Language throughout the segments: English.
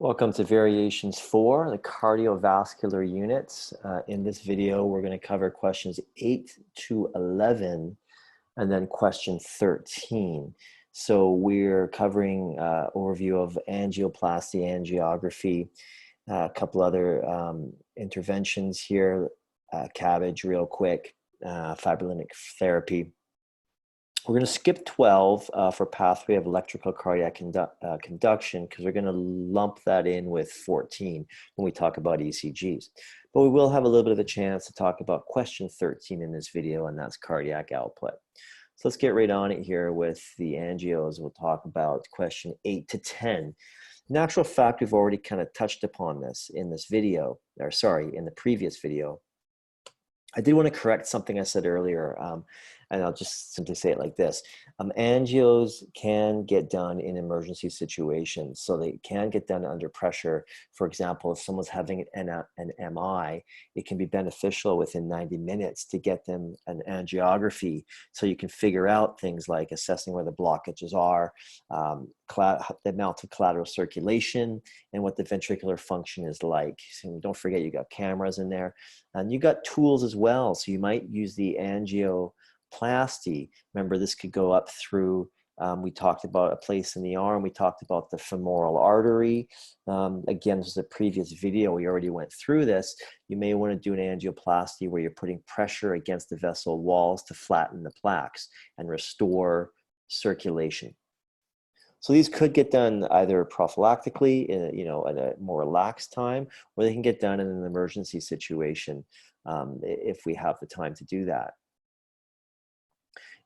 Welcome to Variations 4, the cardiovascular units. In this video, we're going to cover questions 8 to 11 and then question 13. So we're covering overview of angioplasty, angiography, a couple other interventions here, CABG real quick, fibrinolytic therapy. We're going to skip 12 for pathway of electrical cardiac conduction because we're going to lump that in with 14 when we talk about ECGs. But we will have a little bit of a chance to talk about question 13 in this video, and that's cardiac output. So let's get right on it here with the angios. We'll talk about question 8 to 10. In actual fact, we've already kind of touched upon this in this video, or sorry, in the previous video. I did want to correct something I said earlier, and I'll just simply say it like this. Angios can get done in emergency situations, so they can get done under pressure. For example, if someone's having an MI, it can be beneficial within 90 minutes to get them an angiography so you can figure out things like assessing where the blockages are, the amount of collateral circulation, and what the ventricular function is like. So don't forget, you got cameras in there. And you got tools as well, so you might use the angioplasty. Remember, this could go up through, we talked about a place in the arm, we talked about the femoral artery. Again, this is a previous video, we already went through this. You may want to do an angioplasty where you're putting pressure against the vessel walls to flatten the plaques and restore circulation. So these could get done either prophylactically, at a more relaxed time, or they can get done in an emergency situation if we have the time to do that.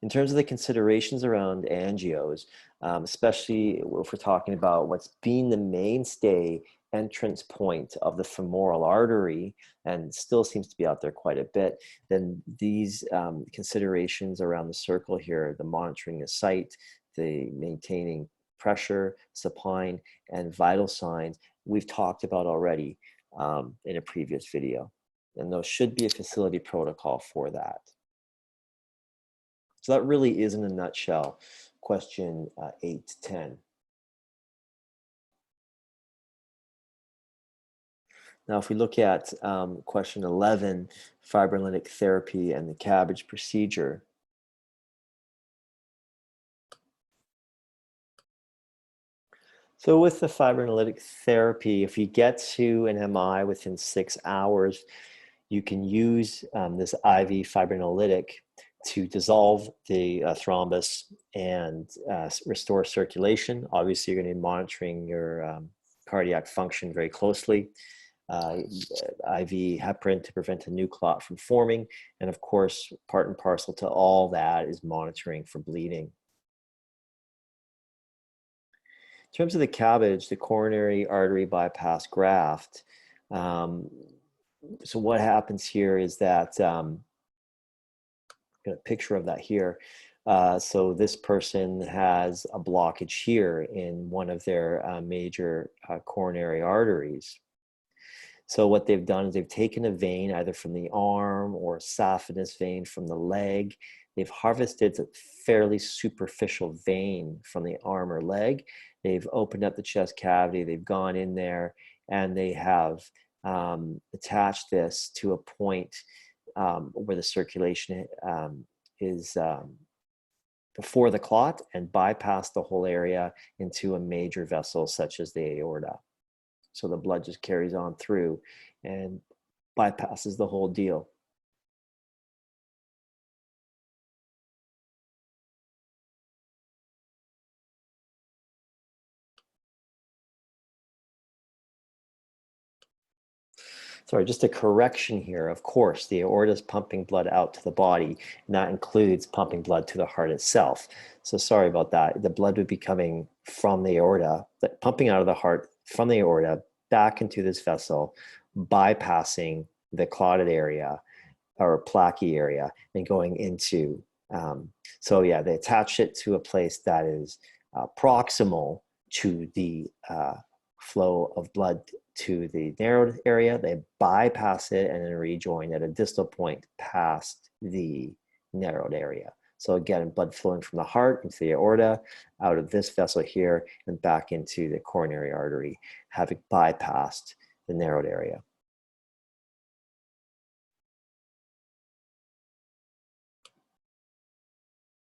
In terms of the considerations around angios, especially if we're talking about what's been the mainstay entrance point of the femoral artery, and still seems to be out there quite a bit, then these considerations around the circle here, the monitoring the site, the maintaining pressure, supine, and vital signs, we've talked about already in a previous video. And there should be a facility protocol for that. So that really is, in a nutshell, question 8 to 10. Now, if we look at question 11, fibrinolytic therapy and the CABG procedure, so with the fibrinolytic therapy, if you get to an MI within 6 hours, you can use this IV fibrinolytic to dissolve the thrombus and restore circulation. Obviously, you're going to be monitoring your cardiac function very closely. IV heparin to prevent a new clot from forming. And of course, part and parcel to all that is monitoring for bleeding. In terms of the CABG, the coronary artery bypass graft, so what happens here is that, I've got a picture of that here. So this person has a blockage here in one of their major coronary arteries. So what they've done is they've taken a vein either from the arm or a saphenous vein from the leg. They've harvested a fairly superficial vein from the arm or leg. They've opened up the chest cavity, they've gone in there, and they have attached this to a point where the circulation is before the clot and bypass the whole area into a major vessel such as the aorta. So the blood just carries on through and bypasses the whole deal. Sorry, just a correction here. Of course, the aorta is pumping blood out to the body, and that includes pumping blood to the heart itself. So sorry about that. The blood would be coming from the aorta, pumping out of the heart from the aorta back into this vessel, bypassing the clotted area or plaquey area and going into, so yeah, they attach it to a place that is proximal to the flow of blood to the narrowed area. They bypass it and then rejoin at a distal point past the narrowed area. So again, blood flowing from the heart into the aorta, out of this vessel here, and back into the coronary artery, having bypassed the narrowed area.